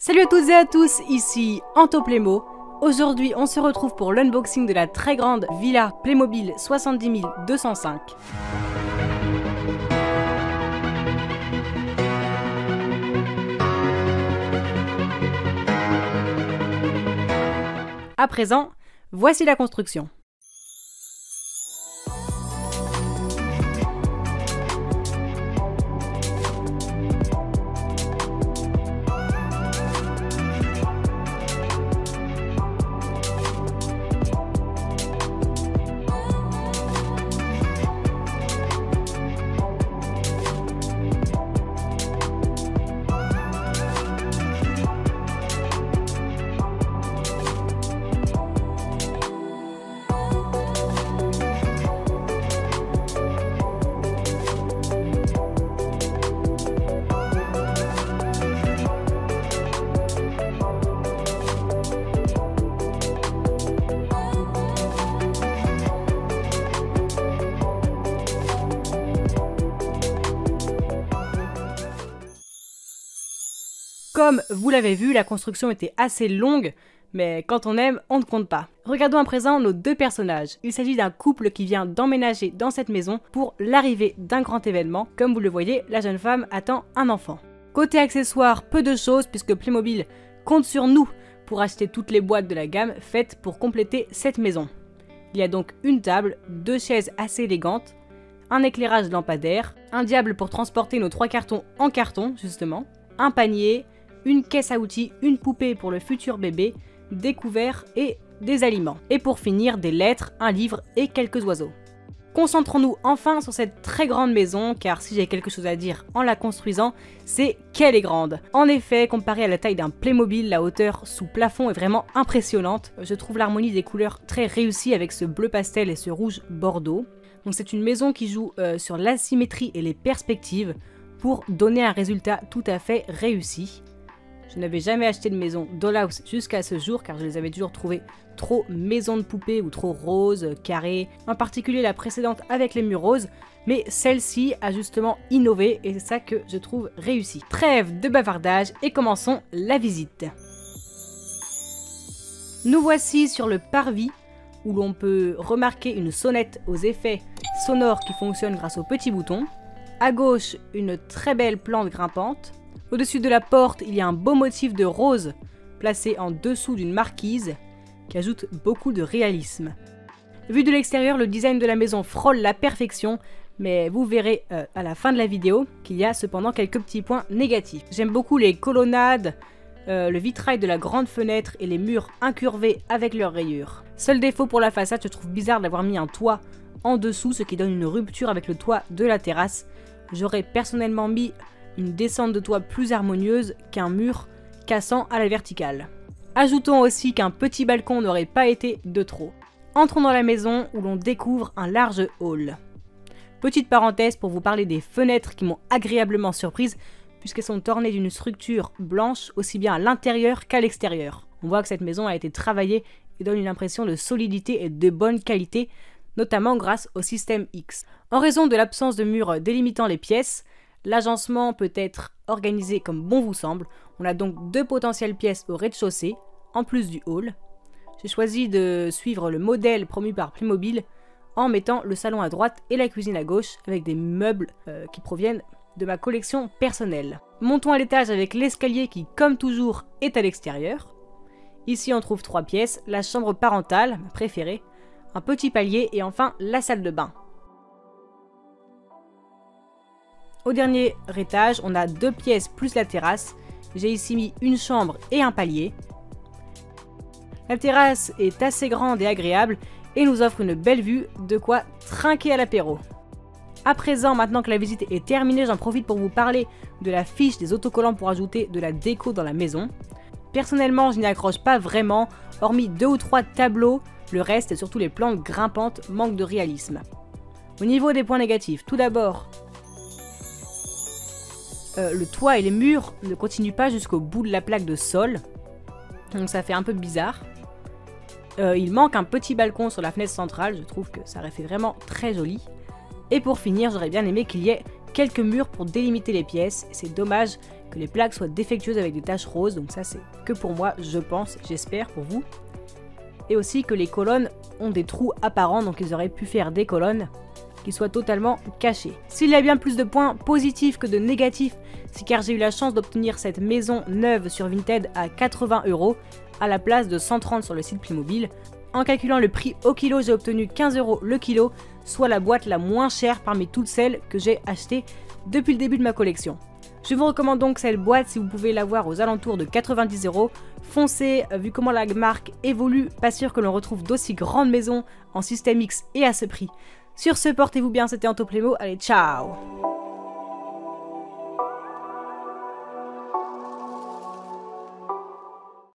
Salut à toutes et à tous, ici Antoplémo. Aujourd'hui, on se retrouve pour l'unboxing de la très grande villa Playmobil 70 205. À présent, voici la construction. Comme vous l'avez vu, la construction était assez longue, mais quand on aime, on ne compte pas. Regardons à présent nos deux personnages. Il s'agit d'un couple qui vient d'emménager dans cette maison pour l'arrivée d'un grand événement. Comme vous le voyez, la jeune femme attend un enfant. Côté accessoires, peu de choses puisque Playmobil compte sur nous pour acheter toutes les boîtes de la gamme faites pour compléter cette maison. Il y a donc une table, deux chaises assez élégantes, un éclairage lampadaire, un diable pour transporter nos 3 cartons en carton justement, un panier, une caisse à outils, une poupée pour le futur bébé, des couverts et des aliments. Et pour finir, des lettres, un livre et quelques oiseaux. Concentrons-nous enfin sur cette très grande maison, car si j'ai quelque chose à dire en la construisant, c'est qu'elle est grande. En effet, comparée à la taille d'un Playmobil, la hauteur sous plafond est vraiment impressionnante. Je trouve l'harmonie des couleurs très réussie avec ce bleu pastel et ce rouge bordeaux. Donc c'est une maison qui joue sur l'asymétrie et les perspectives pour donner un résultat tout à fait réussi. Je n'avais jamais acheté de maison dollhouse jusqu'à ce jour car je les avais toujours trouvées trop maison de poupée ou trop roses, carrées. En particulier la précédente avec les murs roses, mais celle-ci a justement innové et c'est ça que je trouve réussi. Trêve de bavardage et commençons la visite. Nous voici sur le parvis où l'on peut remarquer une sonnette aux effets sonores qui fonctionnent grâce aux petits boutons. À gauche, une très belle plante grimpante. Au-dessus de la porte, il y a un beau motif de rose placé en dessous d'une marquise qui ajoute beaucoup de réalisme. Vu de l'extérieur, le design de la maison frôle la perfection, mais vous verrez à la fin de la vidéo qu'il y a cependant quelques petits points négatifs. J'aime beaucoup les colonnades, le vitrail de la grande fenêtre et les murs incurvés avec leurs rayures. Seul défaut pour la façade, je trouve bizarre d'avoir mis un toit en dessous, ce qui donne une rupture avec le toit de la terrasse. J'aurais personnellement mis une descente de toit plus harmonieuse qu'un mur cassant à la verticale. Ajoutons aussi qu'un petit balcon n'aurait pas été de trop. Entrons dans la maison où l'on découvre un large hall. Petite parenthèse pour vous parler des fenêtres qui m'ont agréablement surprise puisqu'elles sont ornées d'une structure blanche aussi bien à l'intérieur qu'à l'extérieur. On voit que cette maison a été travaillée et donne une impression de solidité et de bonne qualité, notamment grâce au système X. En raison de l'absence de murs délimitant les pièces, l'agencement peut être organisé comme bon vous semble. On a donc 2 potentielles pièces au rez-de-chaussée, en plus du hall. J'ai choisi de suivre le modèle promu par Playmobil en mettant le salon à droite et la cuisine à gauche avec des meubles qui proviennent de ma collection personnelle. Montons à l'étage avec l'escalier qui, comme toujours, est à l'extérieur. Ici on trouve 3 pièces, la chambre parentale, ma préférée, un petit palier et enfin la salle de bain. Au dernier étage, on a 2 pièces plus la terrasse. J'ai ici mis une chambre et un palier. La terrasse est assez grande et agréable et nous offre une belle vue, de quoi trinquer à l'apéro. À présent, maintenant que la visite est terminée, j'en profite pour vous parler de la fiche des autocollants pour ajouter de la déco dans la maison. Personnellement, je n'y accroche pas vraiment, hormis 2 ou 3 tableaux, le reste, et surtout les plantes grimpantes, manque de réalisme. Au niveau des points négatifs, tout d'abord, le toit et les murs ne continuent pas jusqu'au bout de la plaque de sol, donc ça fait un peu bizarre. Il manque un petit balcon sur la fenêtre centrale, je trouve que ça aurait fait vraiment très joli. Et pour finir, j'aurais bien aimé qu'il y ait quelques murs pour délimiter les pièces, c'est dommage que les plaques soient défectueuses avec des taches roses, donc ça c'est que pour moi, je pense, j'espère pour vous. Et aussi que les colonnes ont des trous apparents, donc ils auraient pu faire des colonnes qui soient totalement cachées. S'il y a bien plus de points positifs que de négatifs, c'est car j'ai eu la chance d'obtenir cette maison neuve sur Vinted à 80 € à la place de 130 sur le site Playmobil. En calculant le prix au kilo, j'ai obtenu 15 € le kilo, soit la boîte la moins chère parmi toutes celles que j'ai achetées depuis le début de ma collection. Je vous recommande donc cette boîte si vous pouvez l'avoir aux alentours de 90 €. Foncez, vu comment la marque évolue, pas sûr que l'on retrouve d'aussi grandes maisons en système X et à ce prix. Sur ce, portez-vous bien, c'était Anto Playmo, allez ciao!